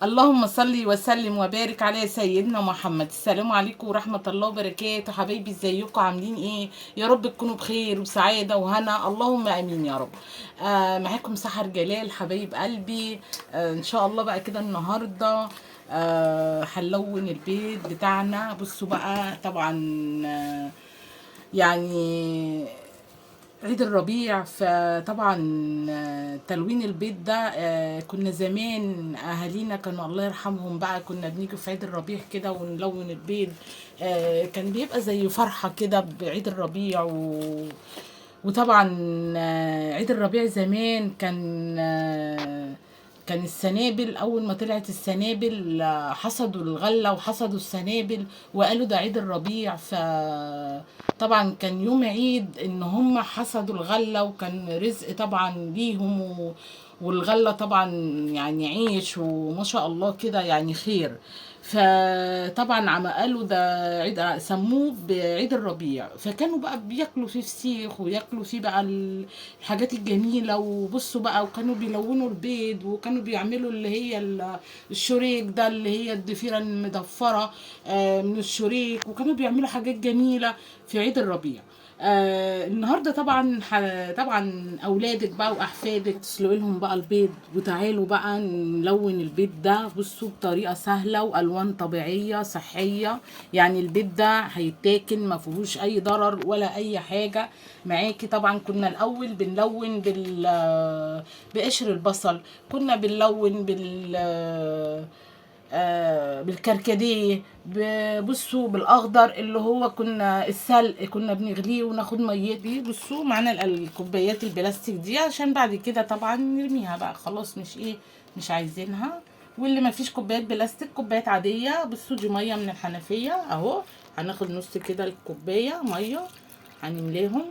اللهم صل وسلم وبارك على سيدنا محمد. السلام عليكم ورحمة الله وبركاته. حبايبي ازيكم عاملين ايه؟ يا رب تكونوا بخير وسعادة وهنا، اللهم امين يا رب. معاكم سحر جلال حبايب قلبي. ان شاء الله بقى كده النهاردة هنلون البيت بتاعنا. بصوا بقى طبعا يعني عيد الربيع، فطبعا تلوين البيت ده كنا زمان اهالينا كانوا الله يرحمهم بقى، كنا بنيجي في عيد الربيع كده ونلون البيت. كان بيبقى زي فرحة كده بعيد الربيع وطبعا عيد الربيع زمان كان السنابل. اول ما طلعت السنابل حصدوا الغله وحصدوا السنابل وقالوا ده عيد الربيع. فطبعا كان يوم عيد ان هم حصدوا الغله، وكان رزق طبعا ليهم والغله طبعا يعني عيش وما شاء الله كده يعني خير. فطبعا عم قالوا ده عيد، سموه بعيد الربيع. فكانوا بقى بياكلوا فيه فسيخ وياكلوا فيه بقى الحاجات الجميلة. وبصوا بقى، وكانوا بيلونوا البيض، وكانوا بيعملوا اللي هي الشريك ده، اللي هي الضفيرة المضفرة من الشريك، وكانوا بيعملوا حاجات جميلة في عيد الربيع. النهارده طبعا اولادك بقى واحفادك تسلقوا لهم بقى البيض، وتعالوا بقى نلون البيض ده. بصوا بطريقه سهله والوان طبيعيه صحيه. يعني البيض ده هيتاكل ما فيهوش اي ضرر ولا اي حاجه معاكي. طبعا كنا الاول بنلون بقشر البصل، كنا بنلون بالكركديه. بصوا بالاخضر اللي هو كنا السلق كنا بنغليه وناخد ميته. بصوا معانا الكوبايات البلاستيك دي عشان بعد كده طبعا نرميها بقى خلاص، مش عايزينها. واللي ما فيش كوبايات بلاستيك، كوبايات عاديه. بصوا دي ميه من الحنفيه اهو، هناخد نص كده الكوبايه ميه هنملاهم.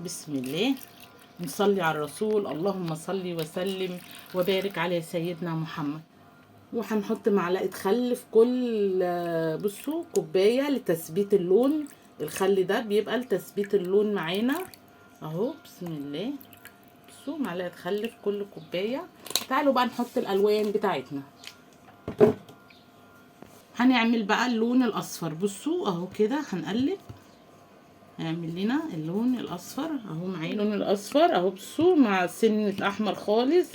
بسم الله، نصلي على الرسول. اللهم صل وسلم وبارك على سيدنا محمد. وهنحط معلقه خل في كل بصوا كوبايه لتثبيت اللون. الخل ده بيبقى لتثبيت اللون معانا اهو. بسم الله، بصوا معلقه خل في كل كوبايه. تعالوا بقى نحط الالوان بتاعتنا. هنعمل بقى اللون الاصفر. بصوا اهو كده هنقلب، هنعمل لنا اللون الاصفر اهو. معايا اللون الاصفر اهو، بصوا مع سنه احمر خالص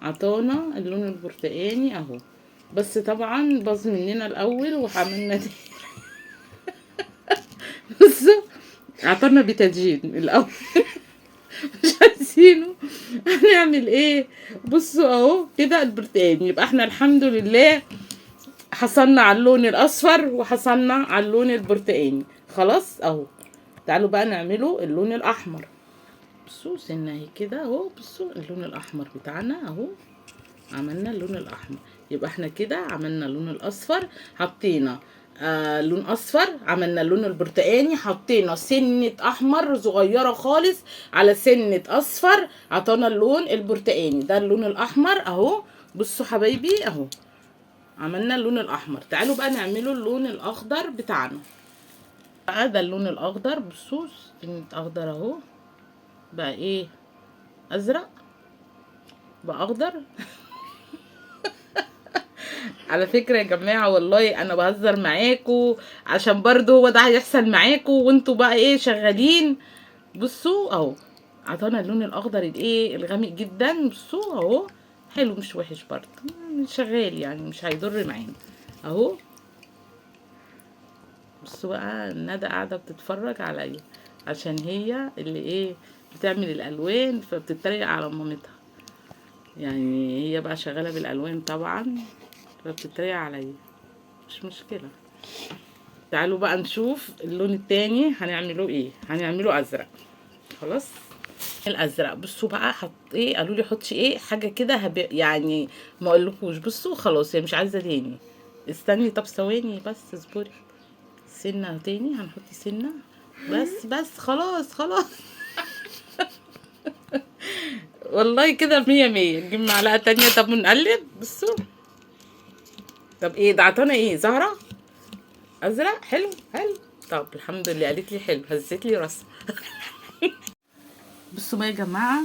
عطانا اللون البرتقاني اهو. بس طبعا باظ مننا الاول وعملنا بصوا عطانا بتدجين الاول مش عايزينه. هنعمل ايه؟ بصوا اهو كده البرتقاني. يبقى احنا الحمد لله حصلنا على اللون الاصفر وحصلنا على اللون البرتقاني خلاص اهو. تعالوا بقى نعمله اللون الاحمر. بصوا سنه اهي كده اهو. بصوا اللون الاحمر بتاعنا اهو، عملنا اللون الاحمر. يبقى احنا كده عملنا اللون الاصفر، حطينا لون اصفر، عملنا اللون البرتقاني، حطينا سنة احمر صغيرة خالص على سنة اصفر، عطانا اللون البرتقاني. ده اللون الاحمر اهو. بصوا حبايبي اهو عملنا اللون الاحمر. تعالوا بقى نعمله اللون الاخضر بتاعنا بقى. ده اللون الاخضر. بصوا سنة اخضر اهو، بقى ايه؟ ازرق بقى اخضر على فكرة يا جماعة والله انا بهزر معاكم، عشان برضو هو ده هيحصل معاكم وانتوا بقى ايه شغالين. بصوا اهو عطانا اللون الاخضر الايه الغامق جدا. بصوا اهو حلو مش وحش برضو، شغال يعني مش هيضر معانا اهو. بصوا بقى ندى قاعدة بتتفرج عليا عشان هي اللي ايه بتعمل الالوان، فبتتريق على مامتها. يعني هي بقى شغالة بالالوان طبعا، فبتتريق عليا، مش مشكلة. تعالوا بقى نشوف اللون التاني هنعمله ايه. هنعمله ازرق خلاص. الازرق بصوا بقى حط ايه، قالوا لي حطي ايه حاجه كده يعني ما اقولكوش. بصوا خلاص هي مش عايزه تاني. استني طب ثواني بس اصبري. سنه تاني هنحط سنه بس خلاص والله كده مية مية. نجيب معلقه تانية طب ونقلب. بصوا طب ايه ده عطانا ايه؟ زهره ازرق حلو. طب الحمد لله قالت لي حلو، هزت لي راسها بصوا بقى يا جماعه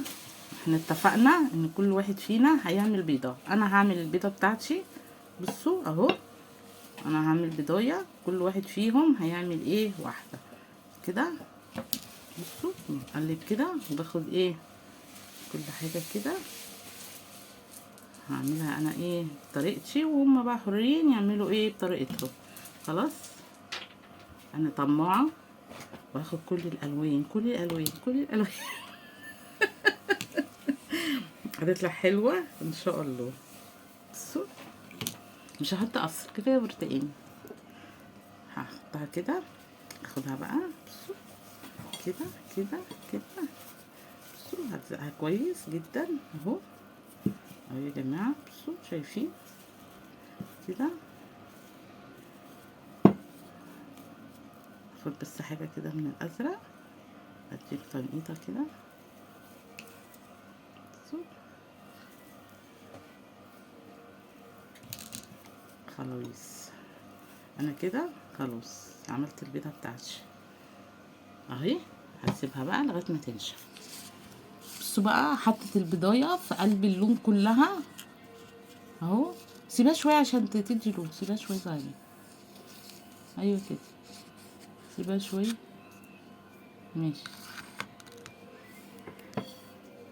احنا اتفقنا ان كل واحد فينا هيعمل بيضة. انا هعمل البيضة بتاعتي، بصوا اهو، انا هعمل بيضايه، كل واحد فيهم هيعمل ايه واحده كده. بصوا نقلب كده وباخد ايه كل حاجه كده، هعملها انا ايه بطريقتي، وهم بقى حرين يعملوا ايه بطريقتهم. خلاص انا طماعه واخد كل الالوان كل الالوان كل الالوان هتطلع حلوه ان شاء الله. بصوا مش هحط قصر، كفايه برتقاني، هحطها كده، اخدها بقى بصوا كده كده كده. بصوا هتزقها كويس جدا اهو اهو يا جماعه، بصوا شايفين كده. اخد بس حاجه كده من الازرق، اديك تنقيطه كده. بصوا خلاص انا كده خلاص عملت البيضه بتاعتي اهي، هسيبها بقى لغايه ما تنشف. بصوا بقى حطت البضايه في قلب اللون كلها اهو، سيبها شويه عشان تدي لون، سيبها شويه صغيرين، ايوه كده، سيبها شويه ماشي.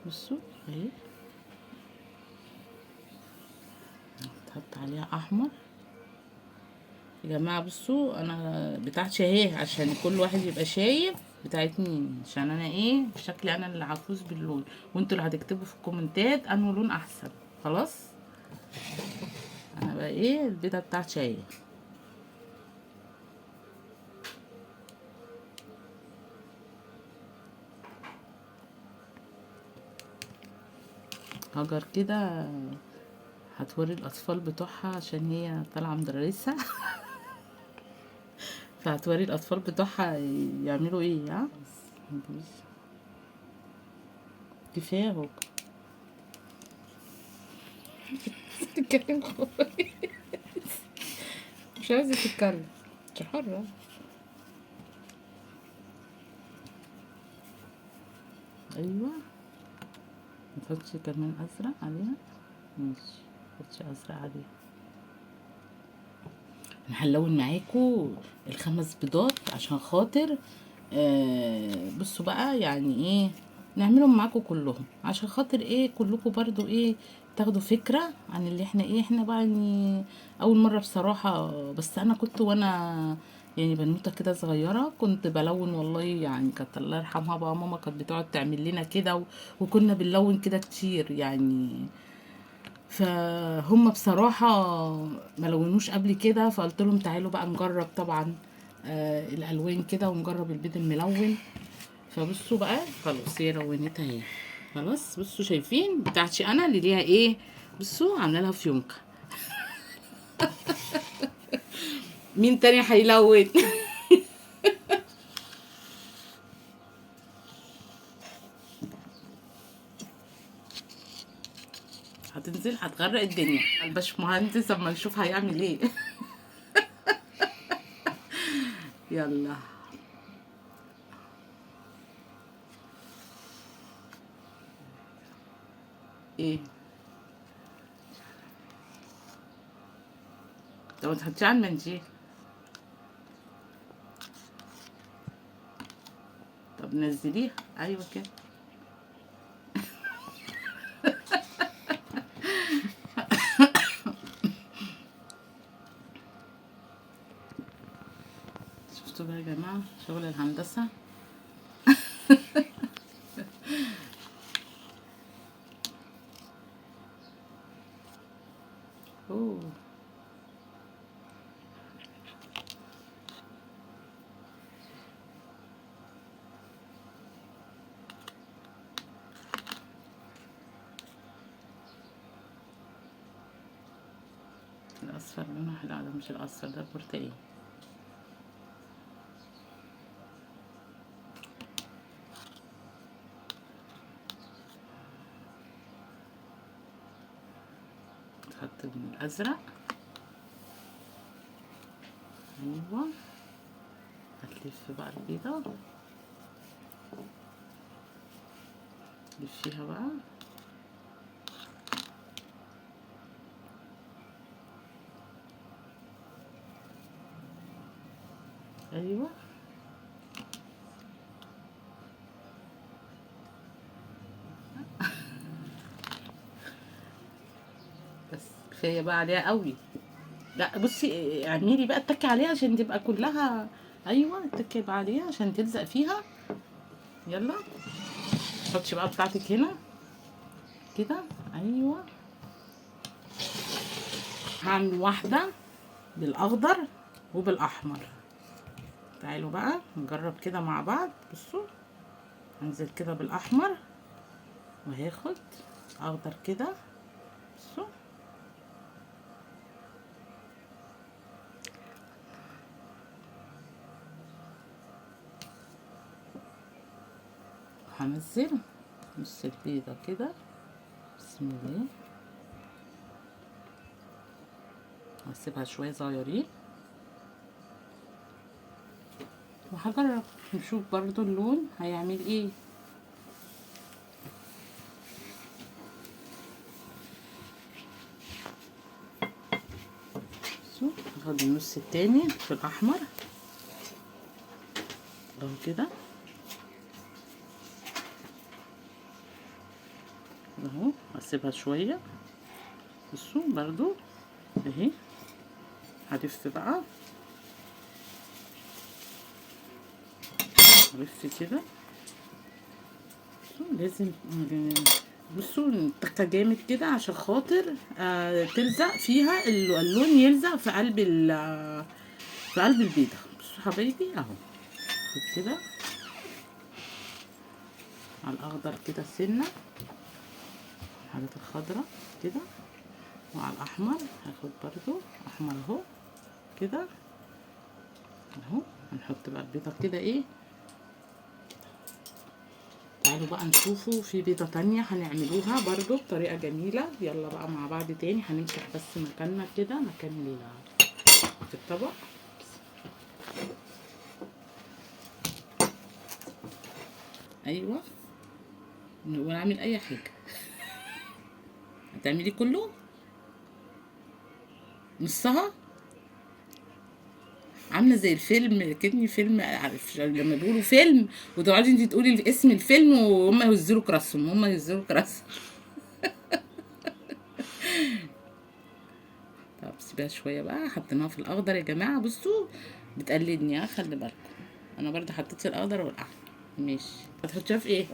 بصوا اهي تحط عليها احمر يا جماعه. بصوا انا بتاعتي اهي عشان كل واحد يبقى شايف بتاعت مين، عشان انا ايه شكلي انا اللي هفوز باللون، وانتوا اللي هتكتبوا في الكومنتات انه لون احسن. خلاص انا بقى ايه البيضه بتاعتي اهي. هجر كده هتوري الاطفال بتوعها عشان هي طالعه مدرسه فهتوري الاطفال بتوعها يعملوا ايه. ها كفايه اهو تتكلم خالص، مش عايزه تتكلم، انت حره. ايوه نحطش كمان ازرق عليها، ماشي نحطش ازرق عليها. انا هنلون معاكم الخمس بيضات عشان خاطر بصوا بقى يعني ايه نعملهم معاكم كلهم، عشان خاطر ايه كلكم برضو ايه تاخدوا فكرة عن اللي احنا ايه احنا بقى يعني اول مرة بصراحة. بس انا كنت وانا يعني بنوتة كده صغيرة كنت بلون والله، يعني كانت الله يرحمها بقى ماما كانت بتقعد تعمل لنا كده وكنا بنلون كده كتير يعني. فهم بصراحة ما لونوش قبل كده، فقلت لهم تعالوا بقى نجرب طبعا الالوان كده ونجرب البيض الملون. فبصوا بقى خلاص هي لونتها اهي خلاص. بصوا شايفين بتاعتي انا اللي ليها ايه، بصوا عامله لها فيونكه. مين تاني هيلون هتنزل هتغرق الدنيا الباشمهندس اما نشوف هيعمل ايه يلا ايه، طب ما تحطيه على المنديل، طب نزليها ايوه كده. شفتوا بقى يا جماعه شغل الهندسه اوه. الاصفر لونه حلو، ده مش الاصفر ده برتقالي. تحط الازرق ايوه، هتلف بقى البيضه لفيها بقى ايوه بس كفايه بقى عليها قوي. لا بصي اعملي بقى اتكي عليها عشان تبقى كلها. ايوه اتكي بقى عليها عشان تلزق فيها. يلا حطي بقى بتاعتك هنا كده. ايوه هعمل واحده بالاخضر وبالاحمر. تعالوا بقى نجرب كده مع بعض. بصوا هنزل كده بالاحمر وهاخد اخضر كده. بصوا هنزل نص البيضه كده. بسم الله. هسيبها شويه صغيرين وهجرب نشوف برضو اللون هيعمل ايه. بصوا هاخد النص التاني في الاحمر اهو كده اهو. هسيبها شويه. بصوا برضو اهي هلف بقى. هلف كده. لازم بصوا نتكه جامد كده عشان خاطر تلزق فيها اللون يلزق في قلب في قلب البيضه. بصوا حبايبي اهو كده على الاخضر كده سنه. الحاجات الخضراء كده وعلى الاحمر هاخد برضو احمر اهو كده اهو. هنحط بقى البيضه كده ايه. تعالوا بقى نشوفوا في بيضة تانية هنعملوها برضو بطريقة جميلة. يلا بقى مع بعض تاني. هنمسح بس مكاننا كده مكان في الطبق. ايوه ونعمل اي حاجة. هتعملي كله نصها عامله زي الفيلم كأني فيلم. عارف لما بيقولوا فيلم وتقعدي انت تقولي اسم الفيلم وهم يهزروا كراسهم. هم يهزروا كراسهم. طب سيبها شويه بقى. حطيناها في الاخضر يا جماعه. بصوا بتقلدني خلي بالكم. انا برضه حطيت في الاخضر والاحمر. ماشي هتحطيها في ايه؟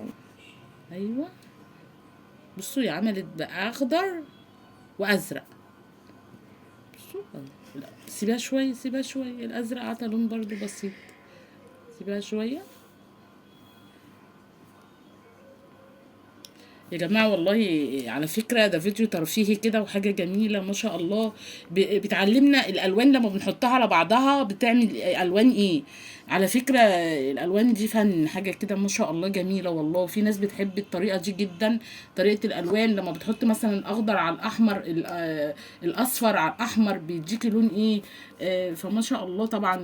ايوه بصوا يا عملت بقى اخضر وازرق. بصوا لا سيبها شويه سيبها شويه. الازرق عطى لون برضه بسيط. سيبها شويه يا جماعة. والله على فكرة ده فيديو ترفيهي كده وحاجة جميلة ما شاء الله. بتعلمنا الألوان لما بنحطها على بعضها بتعمل ألوان ايه. على فكرة الألوان دي فن حاجة كده ما شاء الله جميلة والله. في ناس بتحب الطريقة دي جدا. طريقة الألوان لما بتحط مثلا الأخضر على الأحمر الأصفر على الأحمر بيديكي لون ايه. فما شاء الله طبعا.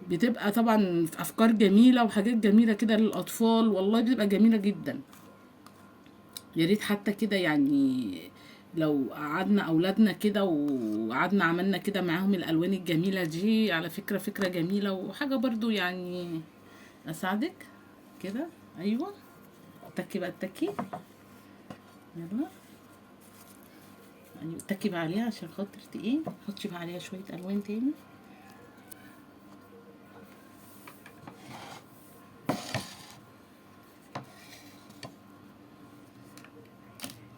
بتبقى طبعا افكار جميله وحاجات جميله كده للاطفال. والله بتبقى جميله جدا. يا ريت حتى كده يعني لو قعدنا اولادنا كده وقعدنا عملنا كده معاهم الالوان الجميله دي. على فكره فكره جميله وحاجه برضو يعني. اساعدك كده. ايوه اتكي بقى اتكي. يلا ايوه اتكي بقى عليها عشان خاطر ايه. حطي بقى عليها شويه الوان تاني.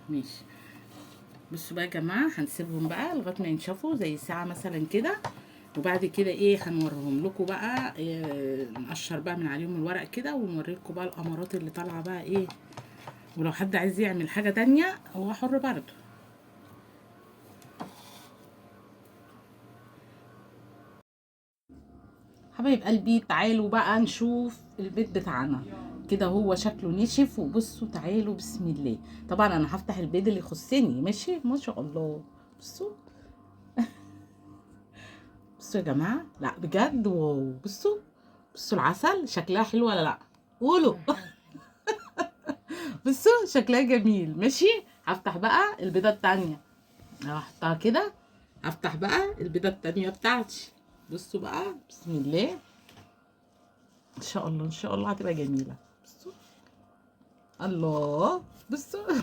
ماشي بصوا بقى يا جماعه. هنسيبهم بقى لغايه ما ينشفوا زي ساعه مثلا كده. وبعد كده ايه هنوريهم لكم بقى. إيه نقشر بقى من عليهم الورق كده ونوريكم بقى الامارات اللي طالعه بقى ايه. ولو حد عايز يعمل حاجه تانية هو حر برضه. حبايب قلبي تعالوا بقى نشوف البيت بتاعنا كده. هو شكله نشف. وبصوا تعالوا بسم الله. طبعا انا هفتح البيض اللي يخصني. ماشي ما شاء الله. بصوا بصوا يا جماعه. لا بجد واو. بصوا بصوا العسل شكلها حلو ولا لا. قولوا. بصوا شكلها جميل. ماشي هفتح بقى البيضه التانية. هحطها كده. افتح بقى البيضه التانية بتاعتي. بصوا بقى، بسم الله، ان شاء الله ان شاء الله هتبقى جميله. بصوا، الله، بصوا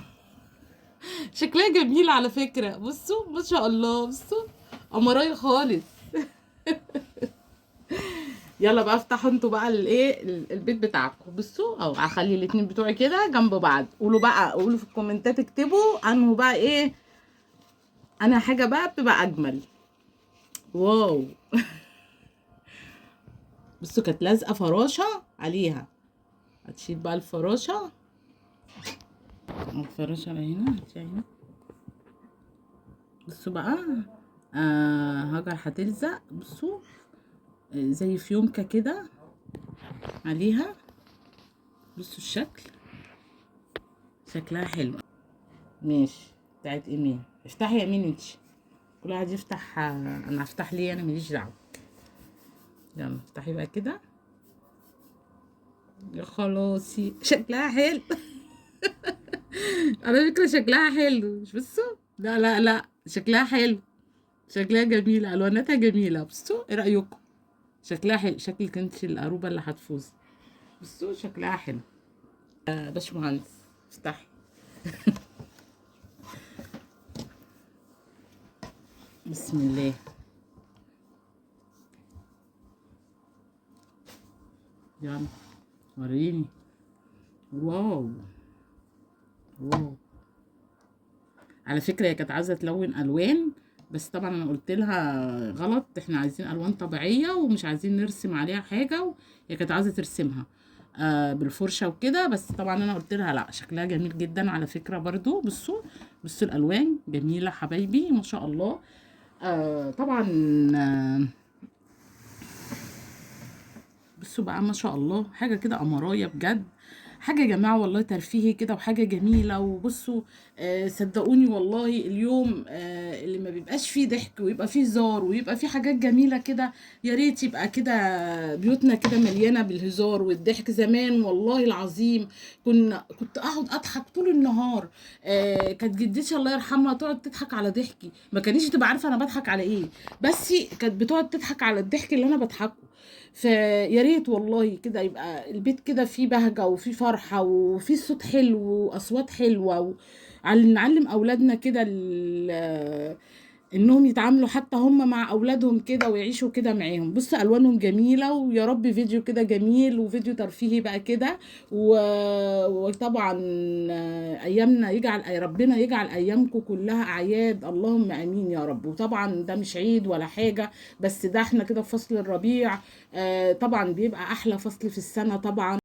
شكلها جميل على فكره. بصوا ما شاء الله، بصوا قمرايه خالص. يلا بقى افتحوا انتوا بقى الايه البيت بتاعكم. بصوا اهو، هخلي الاتنين بتوعي كده جنب بعض. قولوا بقى، قولوا في الكومنتات، اكتبوا انه بقى ايه، انا حاجه بقى بتبقى اجمل. واو. بصوا كانت لازقه فراشه عليها، هتشيل بقى الفراشه. الفراشه على هنا، هنا. بصوا بقى، هاجر هتلزق. بصوا زي فيونكه كده عليها. بصوا الشكل، شكلها حلو. ماشي، بتاعت ايمان. افتحي يا ايمان انتي، كل واحد يفتح. انا هفتح ليه؟ انا ماليش دعوه. يلا افتحي بقى كده. يا خلاصي شكلها حلو. على فكره شكلها حلو، مش بصوا، لا لا لا، شكلها حلو، شكلها جميله، الواناتها جميله. بصوا ايه رايكم؟ شكلها حلو، شكلك انت القروبه اللي هتفوز. بصوا شكلها حلو. باشمهندس افتحي. بسم الله. يلا وريني. واو، واو. على فكرة هي كانت عايزة تلون ألوان، بس طبعا أنا قلت لها غلط، احنا عايزين ألوان طبيعية ومش عايزين نرسم عليها حاجة. هي كانت عايزة ترسمها بالفرشة وكده، بس طبعا أنا قلت لها لا، شكلها جميل جدا على فكرة برضو. بصوا، بصوا الألوان جميلة حبايبي ما شاء الله. طبعا. آه بصوا بقى ما شاء الله، حاجة كده قمراية بجد. حاجة يا جماعة والله ترفيهي كده، وحاجة جميلة. وبصوا صدقوني والله اليوم اللي ما بيبقاش فيه ضحك ويبقى فيه هزار ويبقى فيه حاجات جميلة كده، يا ريت يبقى كده بيوتنا كده مليانة بالهزار والضحك. زمان والله العظيم كنت اقعد اضحك طول النهار. كانت جدتي الله يرحمها تقعد تضحك على ضحكي، ما كانتش تبقى عارفة انا بضحك على ايه، بس كانت بتقعد تضحك على الضحك اللي انا بضحكه. فيا ريت والله كده يبقى البيت كده فيه بهجة وفيه فرحة وفيه صوت حلو وأصوات حلوة نعلم أولادنا كده إنهم يتعاملوا حتى هم مع أولادهم كده ويعيشوا كده معاهم. بص ألوانهم جميلة، ويا رب فيديو كده جميل وفيديو ترفيهي بقى كده. وطبعا أيامنا يجعل ربنا يجعل أيامكم كلها أعياد، اللهم آمين يا رب. وطبعا ده مش عيد ولا حاجة، بس ده احنا كده في فصل الربيع. طبعا بيبقى احلى فصل في السنة طبعا.